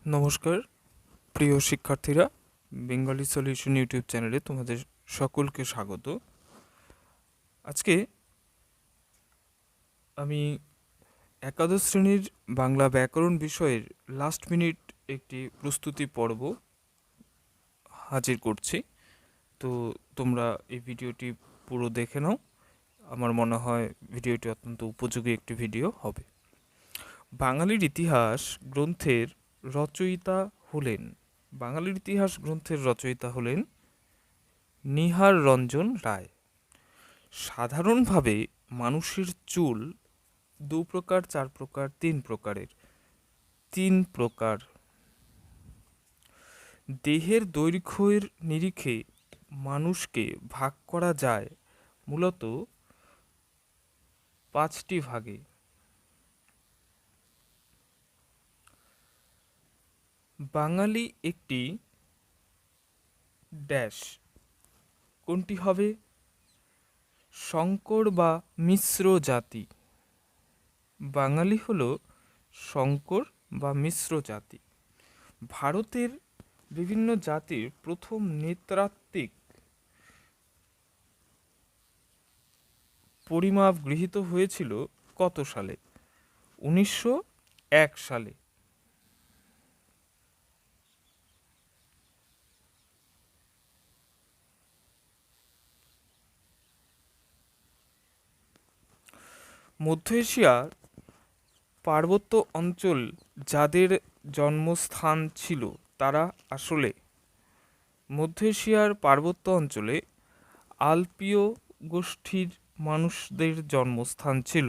নমস্কার প্রিয় শিক্ষার্থীরা, বেঙ্গলি সলিউশন ইউটিউব চ্যানেলে তোমাদের সকলকে স্বাগত। আজকে আমি একাদশ শ্রেণীর বাংলা ব্যাকরণ বিষয়ের লাস্ট মিনিট একটি প্রস্তুতি পর্ব হাজির করছি। তো তোমরা এই ভিডিওটি পুরো দেখে নাও। আমার মনে হয় ভিডিওটি অত্যন্ত উপযোগী একটি ভিডিও হবে। বাঙালির ইতিহাস গ্রন্থের রচয়িতা হলেন বাঙালির ইতিহাস গ্রন্থের রচয়িতা হলেন নিহার রঞ্জন রায়। সাধারণভাবে মানুষের চুল দু প্রকার, চার প্রকার, তিন প্রকার। দেহের দৈর্ঘ্যের নিরিখে মানুষকে ভাগ করা যায় মূলত পাঁচটি ভাগে। বাঙালি একটি ড্যাশ, কোনটি হবে? সংকর বা মিশ্র জাতি। বাঙালি হলো সংকর বা মিশ্র জাতি। ভারতের বিভিন্ন জাতির প্রথম নৃতাত্ত্বিক পরিমাপ গৃহীত হয়েছিল কত সালে? 1901 সালে। মধ্য এশিয়ার পার্বত্য অঞ্চল যাদের জন্মস্থান ছিল তারা আসলে মধ্য এশিয়ার পার্বত্য অঞ্চলে আলপীয় গোষ্ঠীর মানুষদের জন্মস্থান ছিল।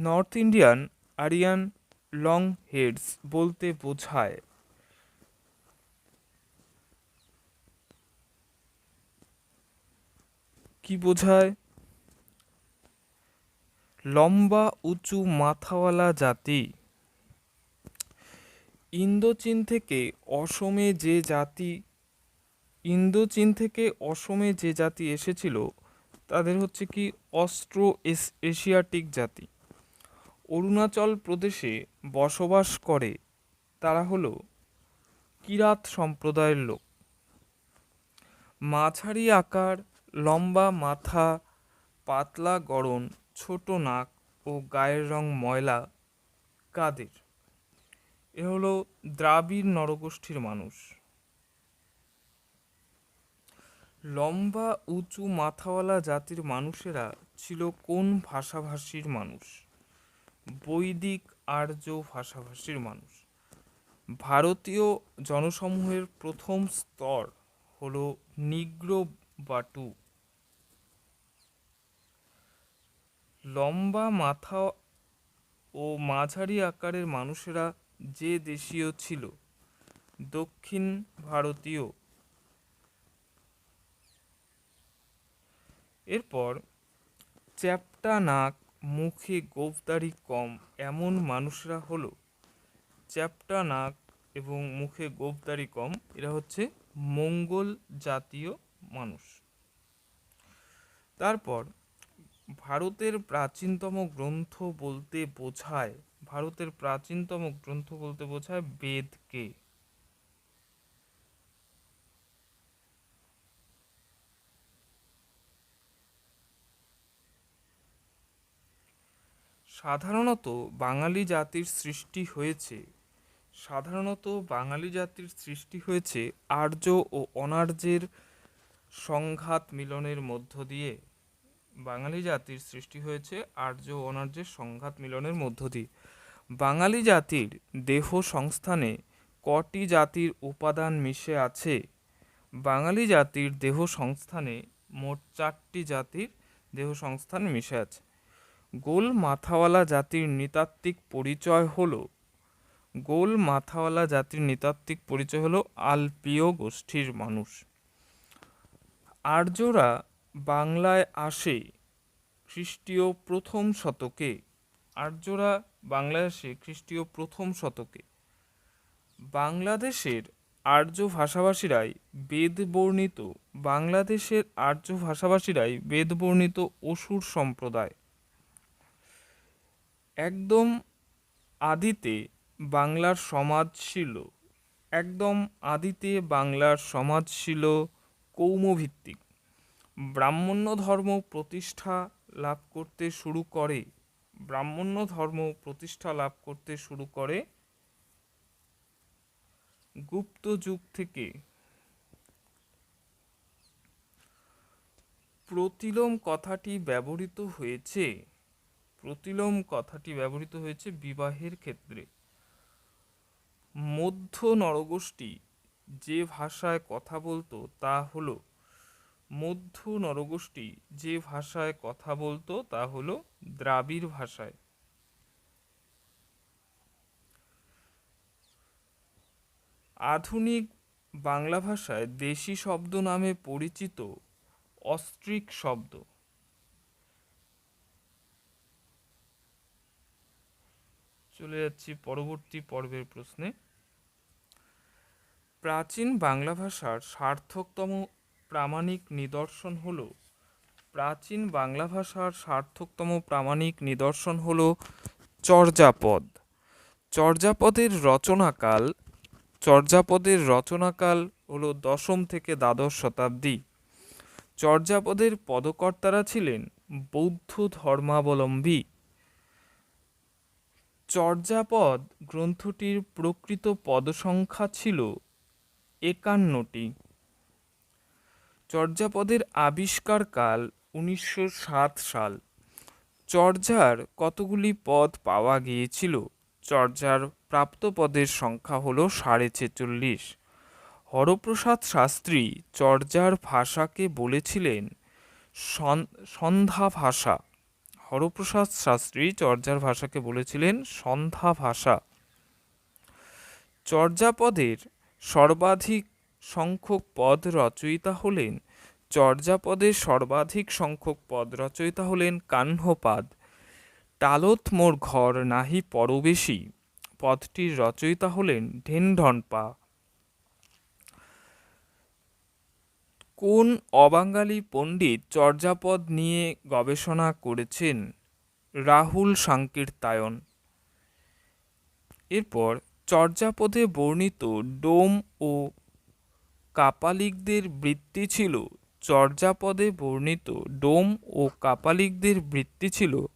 North Indian Aryan long heads বলতে বোঝায় কি বোঝায়? লম্বা উঁচু মাথাওয়ালা জাতি। ইন্দোচীন থেকে অসমে যে জাতি এসেছিল তাদের হচ্ছে কি অস্ট্রো এশিয়াটিক জাতি। অরুণাচল প্রদেশে বসবাস করে তারা হলো কিরাত সম্প্রদায়ের লোক। মাঝারি আকার, লম্বা মাথা, পাতলা গড়ন, ছোট নাক ও গায়ের রং ময়লা কাদের? এ হলো দ্রাবিড় নরগোষ্ঠীর মানুষ। লম্বা উঁচু মাথাওয়ালা জাতির মানুষেরা ছিল কোন ভাষাভাষীর মানুষ? বৈদিক আর্য ভাষাভাষীর মানুষ। ভারতীয় জনসমূহের প্রথম স্তর হলো নিগ্রো বাটু। লম্বা মাথা ও মাঝারি আকারের মানুষেরা যে দেশীয় ছিল দক্ষিণ ভারতীয়। এরপর চ্যাপ্টা নাক, মুখে গোঁফদাড়ি কম এমন মানুষরা হলো চ্যাপ্টা নাক এবং মুখে গোঁফদাড়ি কম, এরা হচ্ছে মঙ্গোল জাতীয় মানুষ। তারপর ভারতের প্রাচীনতম গ্রন্থ বলতে বোঝায় বেদকে। সাধারণত বাঙালি জাতির সৃষ্টি হয়েছে আর্য ও অনার্যের সংঘাত মিলনের মধ্য দিয়ে। বাঙালি জাতির দেহ সংস্থানে কটি জাতির উপাদান মিশে আছে? বাঙালি জাতির দেহ সংস্থানে মোট 4টি জাতির দেহ সংস্থান মিশে আছে। গোল মাথাওয়ালা জাতির নৃতাত্ত্বিক পরিচয় হলো আলপীয় গোষ্ঠীর মানুষ। আর্যরা বাংলায় আসে খ্রিস্টীয় প্রথম শতকে। বাংলাদেশের আর্য ভাষাভাষীরাই বেদ বর্ণিত অসুর সম্প্রদায়। একদম আদিতে বাংলার সমাজ ছিল একদম আদিতে বাংলার সমাজ ছিল কৌমভিত্তিক। ব্রাহ্মণ্য ধর্ম প্রতিষ্ঠা লাভ করতে শুরু করে ব্রাহ্মণ্য ধর্ম প্রতিষ্ঠা লাভ করতে শুরু করে গুপ্ত যুগ থেকে। প্রতিলোম কথাটি ব্যবহৃত হয়েছে বিবাহের ক্ষেত্রে। মধ্য নরগোষ্ঠী যে ভাষায় কথা বলতো তা হলো দ্রাবিড় ভাষায়। আধুনিক বাংলা ভাষায় দেশি শব্দ নামে পরিচিত অস্ট্রিক শব্দ। চলে যাচ্ছি পরবর্তী পর্বের প্রশ্নে। প্রাচীন বাংলা ভাষার সার্থকতম প্রামাণিক নিদর্শন হলো চর্যাপদ। চর্যাপদের রচনাকাল হলো দশম থেকে দ্বাদশ শতাব্দী। চর্যাপদের পদকর্তারা ছিলেন বৌদ্ধ ধর্মাবলম্বী। চর্যাপদ গ্রন্থটির প্রকৃত পদসংখ্যা ছিল ৫১টি। চর্যাপদের আবিষ্কার কাল ১৯০৭ সাল। চর্যার কতগুলি পদ পাওয়া গিয়েছিল? চর্যার প্রাপ্ত পদের সংখ্যা হলো ৪৬.৫। হরপ্রসাদ শাস্ত্রী চর্যার ভাষাকে বলেছিলেন সন্ধ্যা ভাষা। চর্যাপদের সর্বাধিক সংখ্যক পদ রচয়িতা হলেন কাহ্নপাদ। টালত মোর ঘর নাহি পরবেশী পদটির রচয়িতা হলেন ঢেনঢনপা। কোন অবাঙালি পণ্ডিত চর্যাপদ নিয়ে গবেষণা করেছেন? রাহুল সাংকীর্তায়ন। এরপর চর্যাপদে বর্ণিত ডোম ও কাপালিকদের বৃত্তি ছিল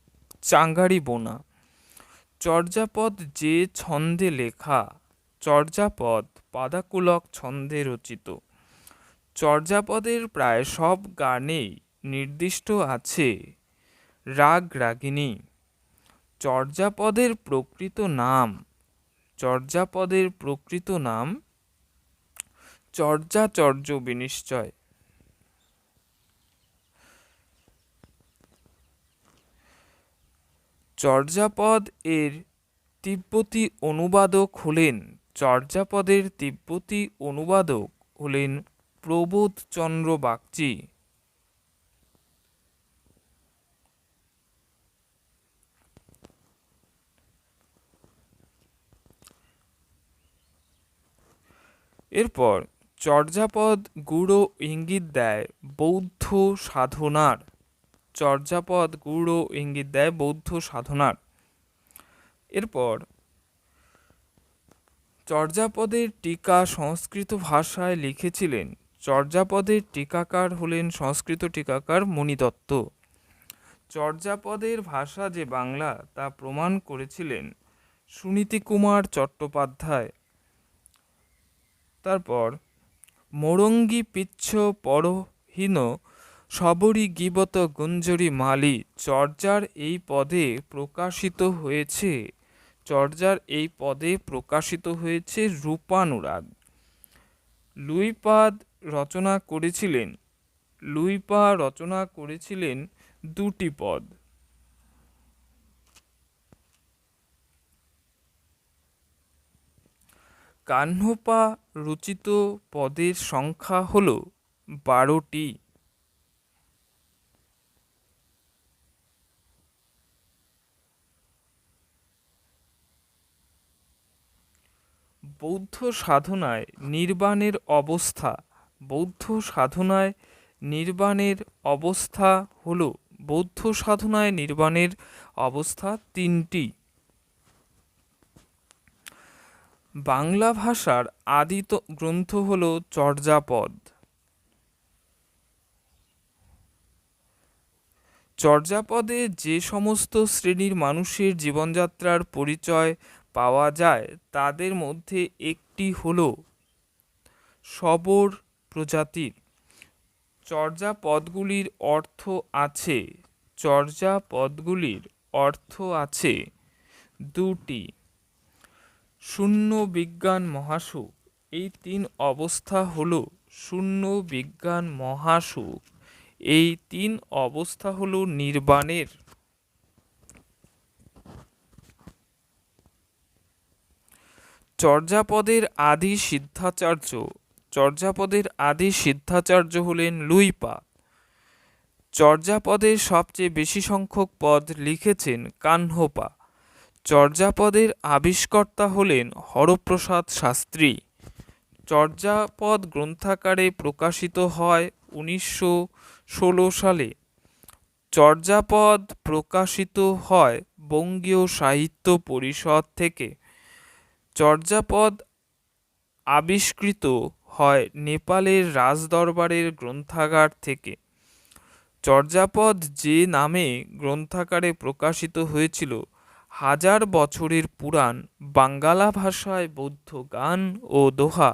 চাঙ্গারি বোনা। চর্যাপদ যে ছন্দে লেখা? চর্যাপদ পাদাকুলক ছন্দে রচিত। চর্যাপদের প্রায় সব গানেই নির্দিষ্ট আছে রাগ রাগিনী। চর্যাপদের প্রকৃত নাম চর্যাচর্য বিনিশ্চয়। চর্যাপদ এর তিব্বতী অনুবাদক হলেন প্রবোধচন্দ্র বাগচি। এরপর চর্যাপদ গূঢ় ইঙ্গিত দেয় বৌদ্ধ সাধনার। এরপর চর্যাপদের টীকা সংস্কৃত ভাষায় লিখেছিলেন। চর্যাপদের টীকাকার হলেন সংস্কৃত টীকাকার মণিদত্ত। চর্যাপদের ভাষা যে বাংলা তা প্রমাণ করেছিলেন সুনীতিকুমার চট্টোপাধ্যায়। তারপর মোরঙ্গি পিচ্ছ পরহীন সবরি গীবত গুঞ্জরি মালি চর্যার এই পদে প্রকাশিত হয়েছে রূপানুরাগ। লুইপা রচনা করেছিলেন ২টি পদ। কাহ্নপা রচিত পদের সংখ্যা হল ১২টি। বৌদ্ধ সাধনায় নির্বাণের অবস্থা হল বৌদ্ধ সাধনায় নির্বাণের অবস্থা তিনটি। বাংলা ভাষার আদি গ্রন্থ হল চর্যাপদ। চর্যাপদে যে সমস্ত শ্রেণীর মানুষের জীবনযাত্রার পরিচয় পাওয়া যায় তাদের মধ্যে একটি হল শবর প্রজাতির। চর্যাপদগুলির অর্থ আছে চর্যাপদগুলির অর্থ আছে দুটি। শূন্য বিজ্ঞান মহাসুখ, এই তিন অবস্থা হল শূন্য বিজ্ঞান মহাসুখ, এই তিন অবস্থা হল নির্বাণের। চর্যাপদের আদি সিদ্ধাচার্য চর্যাপদের আদি সিদ্ধাচার্য হলেন লুইপা। চর্যাপদের সবচেয়ে বেশি সংখ্যক পদ লিখেছেন কাহ্নপা। চর্যাপদের আবিষ্কর্তা হলেন হরপ্রসাদ শাস্ত্রী। চর্যাপদ গ্রন্থাকারে প্রকাশিত হয় 1916 সালে। চর্যাপদ প্রকাশিত হয় বঙ্গীয় সাহিত্য পরিষদ থেকে। চর্যাপদ আবিষ্কৃত হয় নেপালের রাজদরবারের গ্রন্থাগার থেকে। চর্যাপদ যে নামে গ্রন্থাকারে প্রকাশিত হয়েছিল, 1000 বছরের পুরাণ বাঙ্গালা ভাষায় বৌদ্ধ গান ও দোহা